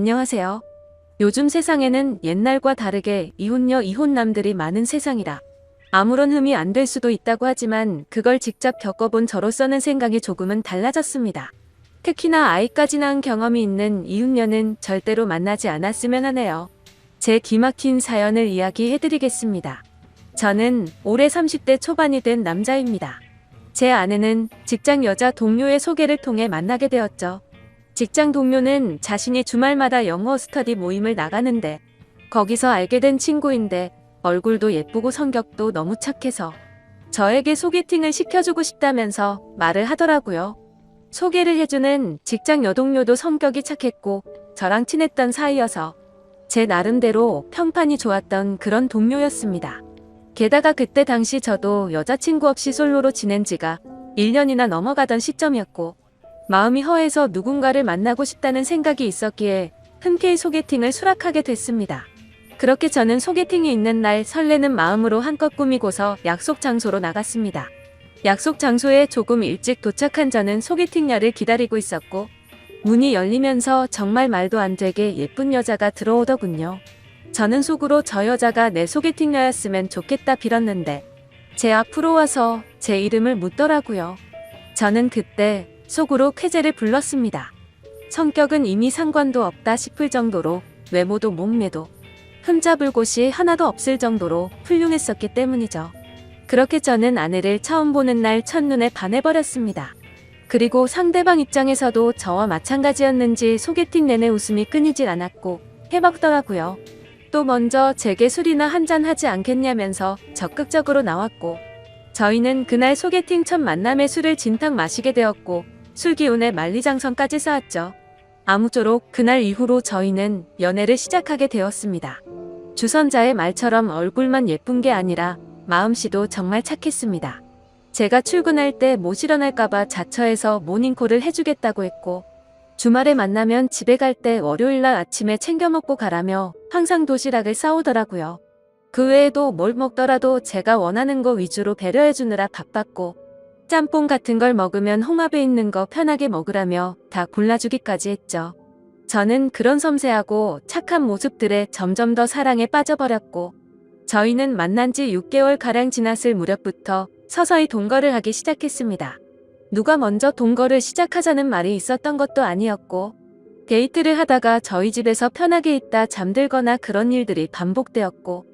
안녕하세요. 요즘 세상에는 옛날과 다르게 이혼녀 이혼남들이 많은 세상이라 아무런 흠이 안 될 수도 있다고 하지만 그걸 직접 겪어본 저로서는 생각이 조금은 달라졌습니다. 특히나 아이까지 낳은 경험이 있는 이혼녀는 절대로 만나지 않았으면 하네요. 제 기막힌 사연을 이야기해드리겠습니다. 저는 올해 30대 초반이 된 남자입니다. 제 아내는 직장 여자 동료의 소개를 통해 만나게 되었죠. 직장 동료는 자신이 주말마다 영어 스터디 모임을 나가는데 거기서 알게 된 친구인데 얼굴도 예쁘고 성격도 너무 착해서 저에게 소개팅을 시켜주고 싶다면서 말을 하더라고요. 소개를 해주는 직장 여동료도 성격이 착했고 저랑 친했던 사이여서 제 나름대로 평판이 좋았던 그런 동료였습니다. 게다가 그때 당시 저도 여자친구 없이 솔로로 지낸 지가 1년이나 넘어가던 시점이었고 마음이 허해서 누군가를 만나고 싶다는 생각이 있었기에 흔쾌히 소개팅을 수락하게 됐습니다. 그렇게 저는 소개팅이 있는 날 설레는 마음으로 한껏 꾸미고서 약속 장소로 나갔습니다. 약속 장소에 조금 일찍 도착한 저는 소개팅녀를 기다리고 있었고 문이 열리면서 정말 말도 안 되게 예쁜 여자가 들어오더군요. 저는 속으로 저 여자가 내 소개팅녀였으면 좋겠다 빌었는데 제 앞으로 와서 제 이름을 묻더라고요. 저는 그때 속으로 쾌재를 불렀습니다. 성격은 이미 상관도 없다 싶을 정도로 외모도 몸매도 흠잡을 곳이 하나도 없을 정도로 훌륭했었기 때문이죠. 그렇게 저는 아내를 처음 보는 날 첫눈에 반해버렸습니다. 그리고 상대방 입장에서도 저와 마찬가지였는지 소개팅 내내 웃음이 끊이질 않았고 해먹더라고요. 또 먼저 제게 술이나 한잔 하지 않겠냐면서 적극적으로 나왔고 저희는 그날 소개팅 첫 만남에 술을 진탕 마시게 되었고 술 기운에 만리장성까지 쌓았죠. 아무쪼록 그날 이후로 저희는 연애를 시작하게 되었습니다. 주선자의 말처럼 얼굴만 예쁜 게 아니라 마음씨도 정말 착했습니다. 제가 출근할 때 못 일어날까봐 자처해서 모닝콜을 해주겠다고 했고 주말에 만나면 집에 갈 때 월요일날 아침에 챙겨 먹고 가라며 항상 도시락을 싸오더라고요. 그 외에도 뭘 먹더라도 제가 원하는 거 위주로 배려해주느라 바빴고 짬뽕 같은 걸 먹으면 홍합에 있는 거 편하게 먹으라며 다 골라주기까지 했죠. 저는 그런 섬세하고 착한 모습들에 점점 더 사랑에 빠져버렸고 저희는 만난 지 6개월가량 지났을 무렵부터 서서히 동거를 하기 시작했습니다. 누가 먼저 동거를 시작하자는 말이 있었던 것도 아니었고 데이트를 하다가 저희 집에서 편하게 있다 잠들거나 그런 일들이 반복되었고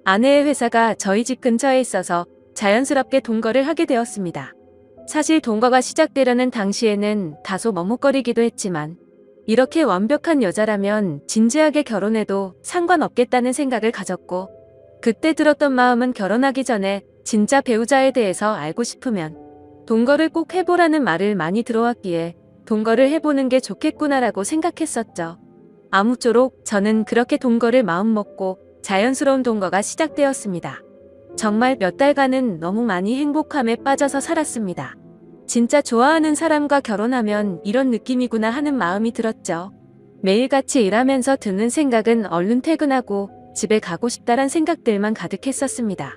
아내의 회사가 저희 집 근처에 있어서 자연스럽게 동거를 하게 되었습니다. 사실 동거가 시작되려는 당시에는 다소 머뭇거리기도 했지만 이렇게 완벽한 여자라면 진지하게 결혼해도 상관없겠다는 생각을 가졌고 그때 들었던 마음은 결혼하기 전에 진짜 배우자에 대해서 알고 싶으면 동거를 꼭 해보라는 말을 많이 들어왔기에 동거를 해보는 게 좋겠구나라고 생각했었죠. 아무쪼록 저는 그렇게 동거를 마음먹고 자연스러운 동거가 시작되었습니다. 정말 몇 달간은 너무 많이 행복함에 빠져서 살았습니다. 진짜 좋아하는 사람과 결혼하면 이런 느낌이구나 하는 마음이 들었죠. 매일같이 일하면서 드는 생각은 얼른 퇴근하고 집에 가고 싶다란 생각들만 가득했었습니다.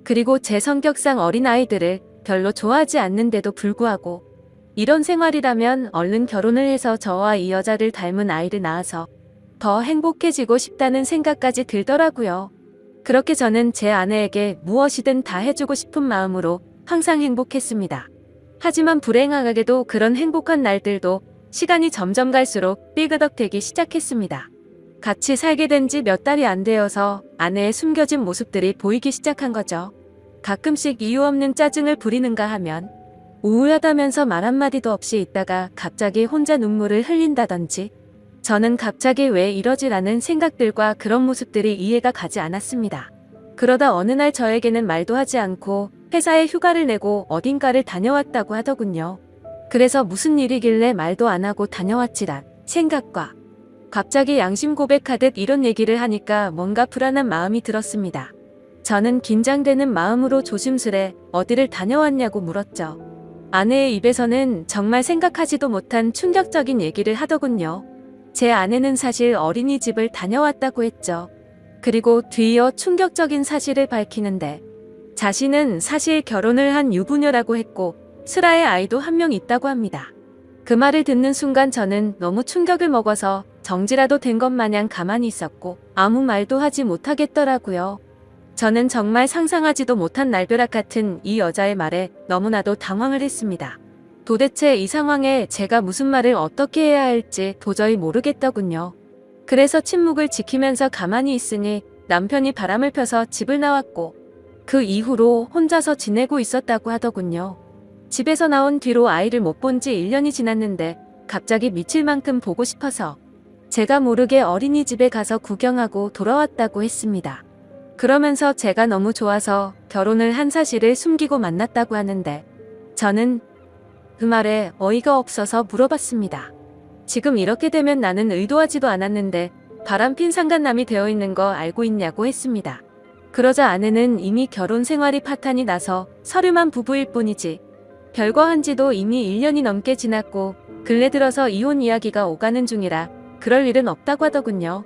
그리고 제 성격상 어린아이들을 별로 좋아하지 않는데도 불구하고 이런 생활이라면 얼른 결혼을 해서 저와 이 여자를 닮은 아이를 낳아서 더 행복해지고 싶다는 생각까지 들더라고요. 그렇게 저는 제 아내에게 무엇이든 다 해주고 싶은 마음으로 항상 행복했습니다. 하지만 불행하게도 그런 행복한 날들도 시간이 점점 갈수록 삐그덕대기 시작했습니다. 같이 살게 된 지 몇 달이 안 되어서 아내의 숨겨진 모습들이 보이기 시작한 거죠. 가끔씩 이유 없는 짜증을 부리는가 하면 우울하다면서 말 한마디도 없이 있다가 갑자기 혼자 눈물을 흘린다든지 저는 갑자기 왜 이러지라는 생각들과 그런 모습들이 이해가 가지 않았습니다. 그러다 어느 날 저에게는 말도 하지 않고 회사에 휴가를 내고 어딘가를 다녀왔다고 하더군요. 그래서 무슨 일이길래 말도 안 하고 다녀왔지란 생각과 갑자기 양심 고백하듯 이런 얘기를 하니까 뭔가 불안한 마음이 들었습니다. 저는 긴장되는 마음으로 조심스레 어디를 다녀왔냐고 물었죠. 아내의 입에서는 정말 생각하지도 못한 충격적인 얘기를 하더군요. 제 아내는 사실 어린이집을 다녀왔다고 했죠. 그리고 뒤이어 충격적인 사실을 밝히는데 자신은 사실 결혼을 한 유부녀라고 했고 슬아의 아이도 한 명 있다고 합니다. 그 말을 듣는 순간 저는 너무 충격을 먹어서 정지라도 된 것 마냥 가만히 있었고 아무 말도 하지 못하겠더라고요. 저는 정말 상상하지도 못한 날벼락 같은 이 여자의 말에 너무나도 당황을 했습니다. 도대체 이 상황에 제가 무슨 말을 어떻게 해야 할지 도저히 모르겠더군요. 그래서 침묵을 지키면서 가만히 있으니 남편이 바람을 펴서 집을 나왔고 그 이후로 혼자서 지내고 있었다고 하더군요. 집에서 나온 뒤로 아이를 못 본 지 1년이 지났는데 갑자기 미칠 만큼 보고 싶어서 제가 모르게 어린이집에 가서 구경하고 돌아왔다고 했습니다. 그러면서 제가 너무 좋아서 결혼을 한 사실을 숨기고 만났다고 하는데 저는 그 말에 어이가 없어서 물어봤습니다. 지금 이렇게 되면 나는 의도하지도 않았는데 바람핀 상간남이 되어 있는 거 알고 있냐고 했습니다. 그러자 아내는 이미 결혼 생활이 파탄이 나서 서류만 부부일 뿐이지 별거 한 지도 이미 1년이 넘게 지났고 근래 들어서 이혼 이야기가 오가는 중이라 그럴 일은 없다고 하더군요.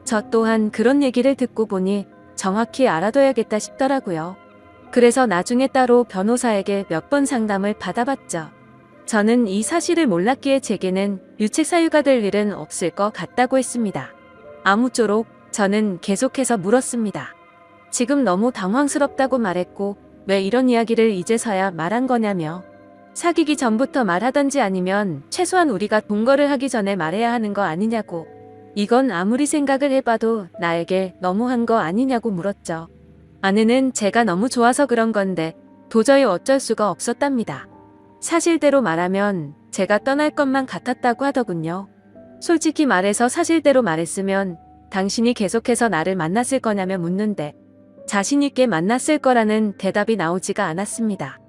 저 또한 그런 얘기를 듣고 보니 정확히 알아둬야겠다 싶더라고요. 그래서 나중에 따로 변호사에게 몇 번 상담을 받아봤죠. 저는 이 사실을 몰랐기에 제게는 유책 사유가 될 일은 없을 것 같다고 했습니다. 아무쪼록 저는 계속해서 물었습니다. 지금 너무 당황스럽다고 말했고 왜 이런 이야기를 이제서야 말한 거냐며. 사귀기 전부터 말하던지 아니면 최소한 우리가 동거를 하기 전에 말해야 하는 거 아니냐고. 이건 아무리 생각을 해봐도 나에게 너무한 거 아니냐고 물었죠. 아내는 제가 너무 좋아서 그런 건데 도저히 어쩔 수가 없었답니다. 사실대로 말하면 제가 떠날 것만 같았다고 하더군요. 솔직히 말해서 사실대로 말했으면 당신이 계속해서 나를 만났을 거냐며 묻는데 자신있게 만났을 거라는 대답이 나오지가 않았습니다.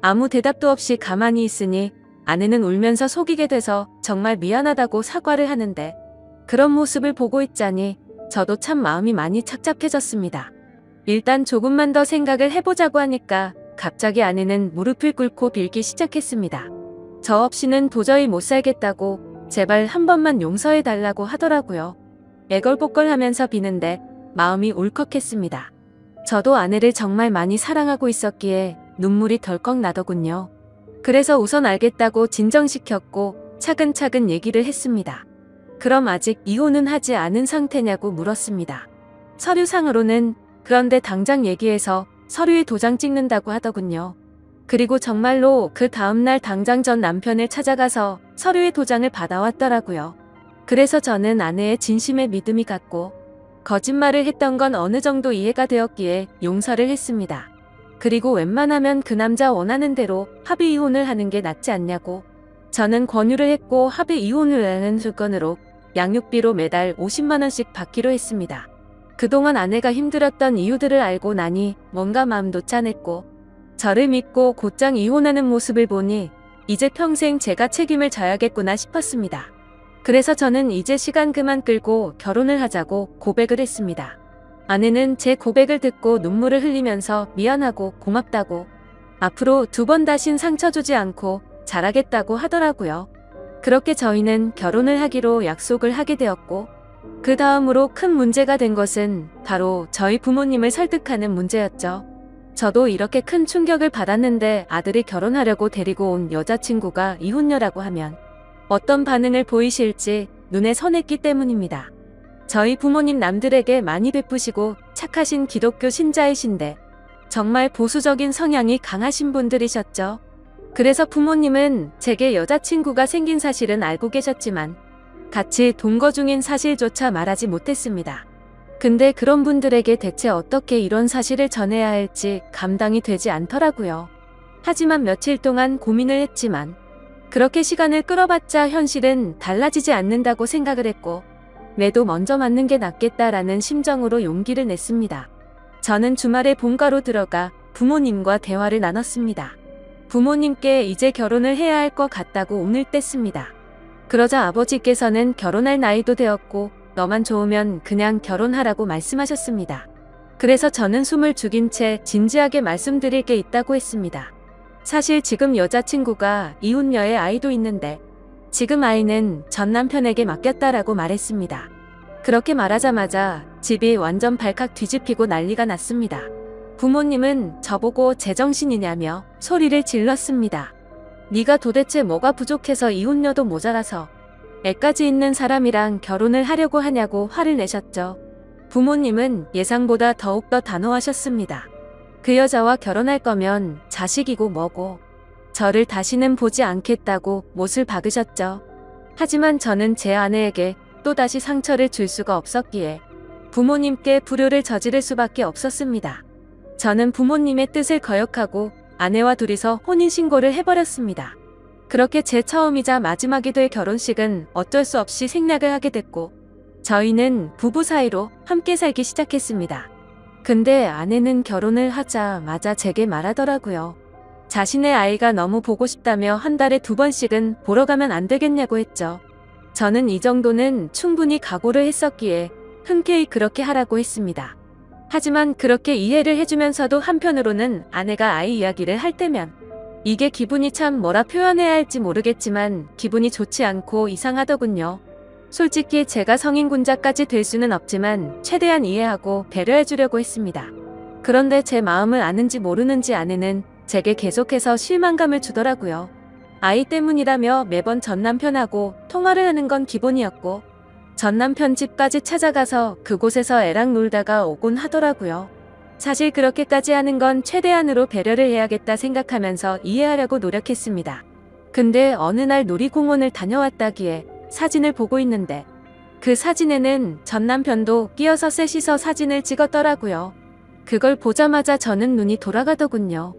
아무 대답도 없이 가만히 있으니 아내는 울면서 속이게 돼서 정말 미안하다고 사과를 하는데 그런 모습을 보고 있자니 저도 참 마음이 많이 착잡해졌습니다. 일단 조금만 더 생각을 해보자고 하니까 갑자기 아내는 무릎을 꿇고 빌기 시작했습니다. 저 없이는 도저히 못 살겠다고 제발 한 번만 용서해달라고 하더라고요. 애걸복걸하면서 비는데 마음이 울컥했습니다. 저도 아내를 정말 많이 사랑하고 있었기에 눈물이 덜컥 나더군요. 그래서 우선 알겠다고 진정시켰고 차근차근 얘기를 했습니다. 그럼 아직 이혼은 하지 않은 상태냐고 물었습니다. 서류상으로는 그런데 당장 얘기해서 서류에 도장 찍는다고 하더군요. 그리고 정말로 그 다음날 당장 전 남편을 찾아가서 서류에 도장을 받아왔더라고요. 그래서 저는 아내의 진심에 믿음이 갔고 거짓말을 했던 건 어느 정도 이해가 되었기에 용서를 했습니다. 그리고 웬만하면 그 남자 원하는 대로 합의 이혼을 하는 게 낫지 않냐고. 저는 권유를 했고 합의 이혼을 하는 조건으로 양육비로 매달 50만 원씩 받기로 했습니다. 그동안 아내가 힘들었던 이유들을 알고 나니 뭔가 마음도 짠했고 저를 믿고 곧장 이혼하는 모습을 보니 이제 평생 제가 책임을 져야겠구나 싶었습니다. 그래서 저는 이제 시간 그만 끌고 결혼을 하자고 고백을 했습니다. 아내는 제 고백을 듣고 눈물을 흘리면서 미안하고 고맙다고 앞으로 2번 다신 상처 주지 않고 잘하겠다고 하더라고요. 그렇게 저희는 결혼을 하기로 약속을 하게 되었고 그 다음으로 큰 문제가 된 것은 바로 저희 부모님을 설득하는 문제였죠. 저도 이렇게 큰 충격을 받았는데 아들이 결혼하려고 데리고 온 여자친구가 이혼녀라고 하면 어떤 반응을 보이실지 눈에 선했기 때문입니다. 저희 부모님 남들에게 많이 베푸시고 착하신 기독교 신자이신데 정말 보수적인 성향이 강하신 분들이셨죠. 그래서 부모님은 제게 여자친구가 생긴 사실은 알고 계셨지만 같이 동거 중인 사실조차 말하지 못했습니다. 근데 그런 분들에게 대체 어떻게 이런 사실을 전해야 할지 감당이 되지 않더라고요. 하지만 며칠 동안 고민을 했지만 그렇게 시간을 끌어봤자 현실은 달라지지 않는다고 생각을 했고 매도 먼저 맞는 게 낫겠다라는 심정으로 용기를 냈습니다. 저는 주말에 본가로 들어가 부모님과 대화를 나눴습니다. 부모님께 이제 결혼을 해야 할 것 같다고 운을 뗐습니다. 그러자 아버지께서는 결혼할 나이도 되었고 너만 좋으면 그냥 결혼하라고 말씀하셨습니다. 그래서 저는 숨을 죽인 채 진지하게 말씀드릴 게 있다고 했습니다. 사실 지금 여자친구가 이혼녀의 아이도 있는데 지금 아이는 전 남편에게 맡겼다라고 말했습니다. 그렇게 말하자마자 집이 완전 발칵 뒤집히고 난리가 났습니다. 부모님은 저보고 제정신이냐며 소리를 질렀습니다. 네가 도대체 뭐가 부족해서 이혼녀도 모자라서 애까지 있는 사람이랑 결혼을 하려고 하냐고 화를 내셨죠. 부모님은 예상보다 더욱더 단호하셨습니다. 그 여자와 결혼할 거면 자식이고 뭐고 저를 다시는 보지 않겠다고 못을 박으셨죠. 하지만 저는 제 아내에게 또다시 상처를 줄 수가 없었기에 부모님께 불효를 저지를 수밖에 없었습니다. 저는 부모님의 뜻을 거역하고 아내와 둘이서 혼인신고를 해버렸습니다. 그렇게 제 처음이자 마지막이 될 결혼식은 어쩔 수 없이 생략을 하게 됐고 저희는 부부 사이로 함께 살기 시작했습니다. 근데 아내는 결혼을 하자마자 제게 말하더라고요. 자신의 아이가 너무 보고 싶다며 한 달에 2번씩은 보러 가면 안 되겠냐고 했죠. 저는 이 정도는 충분히 각오를 했었기에 흔쾌히 그렇게 하라고 했습니다. 하지만 그렇게 이해를 해주면서도 한편으로는 아내가 아이 이야기를 할 때면 이게 기분이 참 뭐라 표현해야 할지 모르겠지만 기분이 좋지 않고 이상하더군요. 솔직히 제가 성인군자까지 될 수는 없지만 최대한 이해하고 배려해주려고 했습니다. 그런데 제 마음을 아는지 모르는지 아내는 제게 계속해서 실망감을 주더라고요. 아이 때문이라며 매번 전남편하고 통화를 하는 건 기본이었고 전남편 집까지 찾아가서 그곳에서 애랑 놀다가 오곤 하더라고요. 사실 그렇게까지 하는 건 최대한으로 배려를 해야겠다 생각하면서 이해하려고 노력했습니다. 근데 어느 날 놀이공원을 다녀왔다기에 사진을 보고 있는데 그 사진에는 전 남편도 끼어서 셋이서 사진을 찍었더라고요. 그걸 보자마자 저는 눈이 돌아가더군요.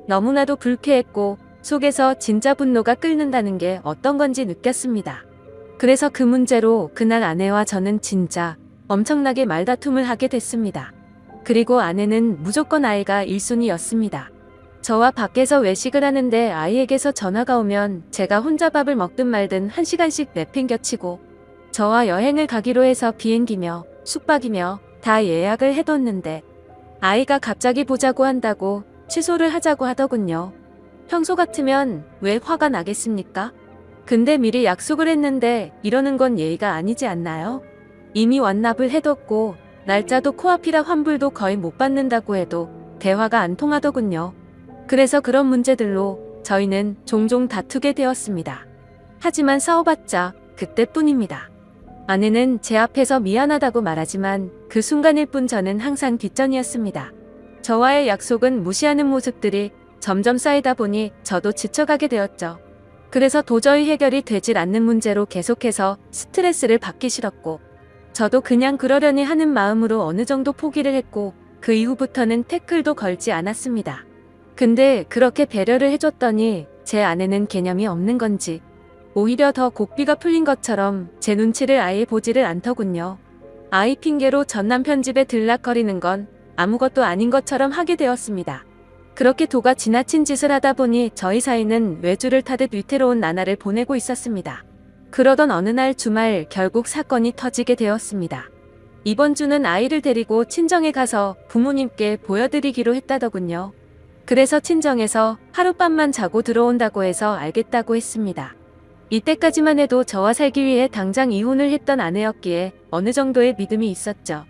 너무나도 불쾌했고 속에서 진짜 분노가 끓는다는 게 어떤 건지 느꼈습니다. 그래서 그 문제로 그날 아내와 저는 진짜 엄청나게 말다툼을 하게 됐습니다. 그리고 아내는 무조건 아이가 1순위였습니다. 저와 밖에서 외식을 하는데 아이에게서 전화가 오면 제가 혼자 밥을 먹든 말든 1시간씩 내팽겨치고 저와 여행을 가기로 해서 비행기며 숙박이며 다 예약을 해뒀는데 아이가 갑자기 보자고 한다고 취소를 하자고 하더군요. 평소 같으면 왜 화가 나겠습니까? 근데 미리 약속을 했는데 이러는 건 예의가 아니지 않나요? 이미 완납을 해뒀고 날짜도 코앞이라 환불도 거의 못 받는다고 해도 대화가 안 통하더군요. 그래서 그런 문제들로 저희는 종종 다투게 되었습니다. 하지만 싸워봤자 그때뿐입니다. 아내는 제 앞에서 미안하다고 말하지만 그 순간일 뿐 저는 항상 뒷전이었습니다. 저와의 약속은 무시하는 모습들이 점점 쌓이다 보니 저도 지쳐가게 되었죠. 그래서 도저히 해결이 되질 않는 문제로 계속해서 스트레스를 받기 싫었고 저도 그냥 그러려니 하는 마음으로 어느 정도 포기를 했고 그 이후부터는 태클도 걸지 않았습니다. 근데 그렇게 배려를 해줬더니 제 아내는 개념이 없는 건지 오히려 더 고삐가 풀린 것처럼 제 눈치를 아예 보지를 않더군요. 아이 핑계로 전남편 집에 들락거리는 건 아무것도 아닌 것처럼 하게 되었습니다. 그렇게 도가 지나친 짓을 하다 보니 저희 사이는 외주를 타듯 위태로운 나날을 보내고 있었습니다. 그러던 어느 날 주말 결국 사건이 터지게 되었습니다. 이번 주는 아이를 데리고 친정에 가서 부모님께 보여드리기로 했다더군요. 그래서 친정에서 하룻밤만 자고 들어온다고 해서 알겠다고 했습니다. 이때까지만 해도 저와 살기 위해 당장 이혼을 했던 아내였기에 어느 정도의 믿음이 있었죠.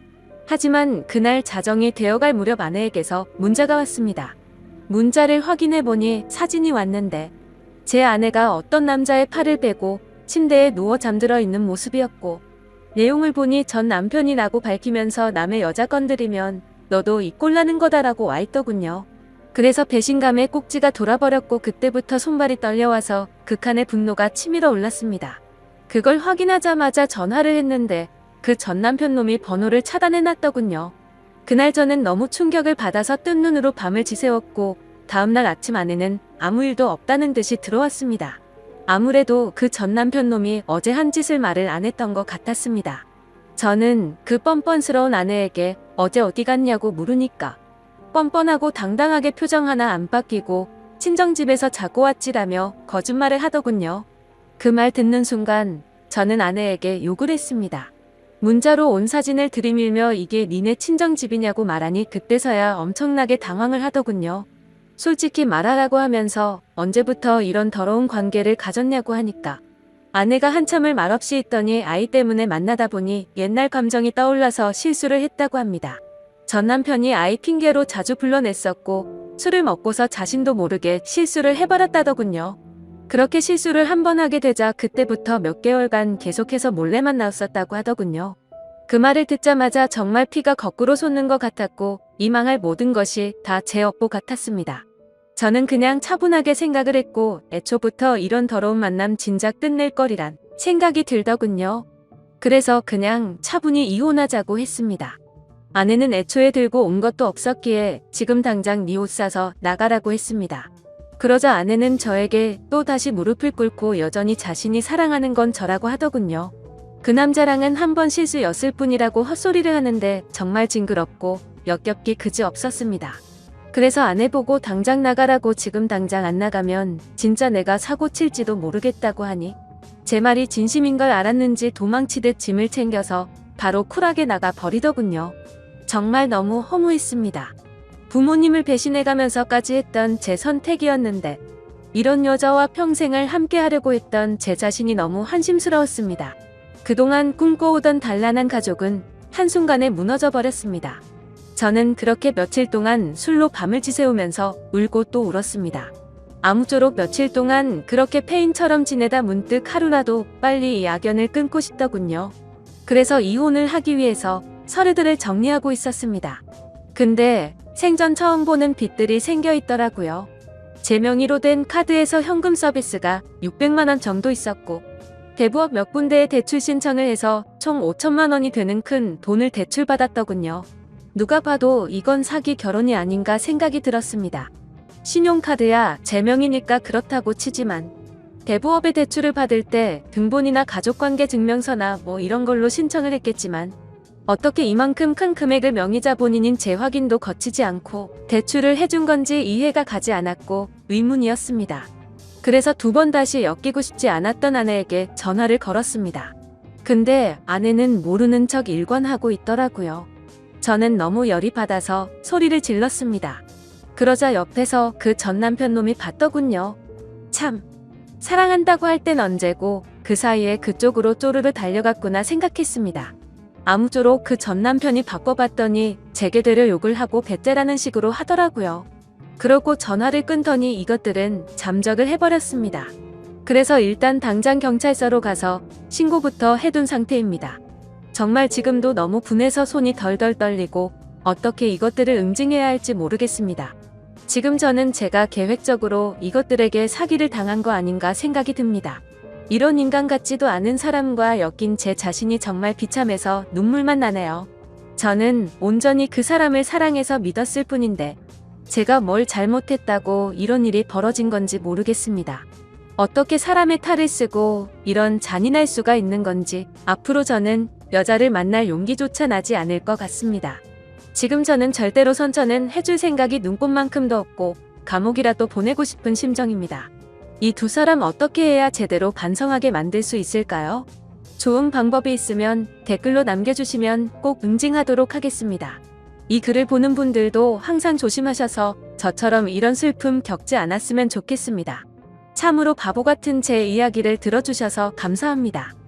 하지만 그날 자정이 되어갈 무렵 아내에게서 문자가 왔습니다. 문자를 확인해보니 사진이 왔는데 제 아내가 어떤 남자의 팔을 베고 침대에 누워 잠들어 있는 모습이었고 내용을 보니 전 남편이라고 밝히면서 남의 여자 건드리면 너도 이 꼴 나는 거다라고 와있더군요. 그래서 배신감에 꼭지가 돌아버렸고 그때부터 손발이 떨려와서 극한의 분노가 치밀어 올랐습니다. 그걸 확인하자마자 전화를 했는데 그 전 남편 놈이 번호를 차단해놨더군요. 그날 저는 너무 충격을 받아서 뜬 눈으로 밤을 지새웠고 다음날 아침 아내는 아무 일도 없다는 듯이 들어왔습니다. 아무래도 그 전 남편 놈이 어제 한 짓을 말을 안 했던 것 같았습니다. 저는 그 뻔뻔스러운 아내에게 어제 어디 갔냐고 물으니까 뻔뻔하고 당당하게 표정 하나 안 바뀌고 친정집에서 자고 왔지라며 거짓말을 하더군요. 그 말 듣는 순간 저는 아내에게 욕을 했습니다. 문자로 온 사진을 들이밀며 이게 니네 친정집이냐고 말하니 그때서야 엄청나게 당황을 하더군요. 솔직히 말하라고 하면서 언제부터 이런 더러운 관계를 가졌냐고 하니까 아내가 한참을 말없이 있더니 아이 때문에 만나다 보니 옛날 감정이 떠올라서 실수를 했다고 합니다. 전 남편이 아이 핑계로 자주 불러냈었고 술을 먹고서 자신도 모르게 실수를 해버렸다더군요. 그렇게 실수를 한 번 하게 되자 그때부터 몇 개월간 계속해서 몰래만 나왔었다고 하더군요. 그 말을 듣자마자 정말 피가 거꾸로 솟는 것 같았고 이 망할 모든 것이 다 제 업보 같았습니다. 저는 그냥 차분하게 생각을 했고 애초부터 이런 더러운 만남 진작 끝낼 거리란 생각이 들더군요. 그래서 그냥 차분히 이혼하자고 했습니다. 아내는 애초에 들고 온 것도 없었기에 지금 당장 네 옷 사서 나가라고 했습니다. 그러자 아내는 저에게 또 다시 무릎을 꿇고 여전히 자신이 사랑하는 건 저라고 하더군요. 그 남자랑은 한 번 실수였을 뿐이라고 헛소리를 하는데 정말 징그럽고 역겹기 그지없었습니다. 그래서 아내 보고 당장 나가라고 지금 당장 안 나가면 진짜 내가 사고 칠지도 모르겠다고 하니 제 말이 진심인 걸 알았는지 도망치듯 짐을 챙겨서 바로 쿨하게 나가 버리더군요. 정말 너무 허무했습니다. 부모님을 배신해가면서까지 했던 제 선택이었는데 이런 여자와 평생을 함께 하려고 했던 제 자신이 너무 한심스러웠습니다. 그동안 꿈꿔오던 단란한 가족은 한순간에 무너져 버렸습니다. 저는 그렇게 며칠 동안 술로 밤을 지새우면서 울고 또 울었습니다. 아무쪼록 며칠 동안 그렇게 페인처럼 지내다 문득 하루라도 빨리 이 악연을 끊고 싶더군요. 그래서 이혼을 하기 위해서 서류들을 정리하고 있었습니다. 근데 생전 처음 보는 빚들이 생겨 있더라고요. 제 명의로 된 카드에서 현금 서비스가 600만 원 정도 있었고 대부업 몇 군데에 대출 신청을 해서 총 5천만 원이 되는 큰 돈을 대출받았더군요. 누가 봐도 이건 사기 결혼이 아닌가 생각이 들었습니다. 신용카드야 제 명의니까 그렇다고 치지만 대부업의 대출을 받을 때 등본이나 가족관계 증명서나 뭐 이런 걸로 신청을 했겠지만 어떻게 이만큼 큰 금액을 명의자 본인인 제 확인도 거치지 않고 대출을 해준 건지 이해가 가지 않았고 의문이었습니다. 그래서 두 번 다시 엮이고 싶지 않았던 아내에게 전화를 걸었습니다. 근데 아내는 모르는 척 일관하고 있더라고요. 저는 너무 열이 받아서 소리를 질렀습니다. 그러자 옆에서 그 전 남편 놈이 봤더군요. 참, 사랑한다고 할 땐 언제고 그 사이에 그쪽으로 쪼르르 달려갔구나 생각했습니다. 아무쪼록 그 전 남편이 바꿔봤더니 제게되려 욕을 하고 배째라는 식으로 하더라고요. 그러고 전화를 끊더니 이것들은 잠적을 해버렸습니다. 그래서 일단 당장 경찰서로 가서 신고부터 해둔 상태입니다. 정말 지금도 너무 분해서 손이 덜덜 떨리고 어떻게 이것들을 응징해야 할지 모르겠습니다. 지금 저는 제가 계획적으로 이것들에게 사기를 당한 거 아닌가 생각이 듭니다. 이런 인간 같지도 않은 사람과 엮인 제 자신이 정말 비참해서 눈물만 나네요. 저는 온전히 그 사람을 사랑해서 믿었을 뿐인데 제가 뭘 잘못했다고 이런 일이 벌어진 건지 모르겠습니다. 어떻게 사람의 탈을 쓰고 이런 잔인할 수가 있는 건지 앞으로 저는 여자를 만날 용기조차 나지 않을 것 같습니다. 지금 저는 절대로 선처는 해줄 생각이 눈꼽만큼도 없고 감옥이라도 보내고 싶은 심정입니다. 이 두 사람 어떻게 해야 제대로 반성하게 만들 수 있을까요? 좋은 방법이 있으면 댓글로 남겨주시면 꼭 응징하도록 하겠습니다. 이 글을 보는 분들도 항상 조심하셔서 저처럼 이런 슬픔 겪지 않았으면 좋겠습니다. 참으로 바보 같은 제 이야기를 들어주셔서 감사합니다.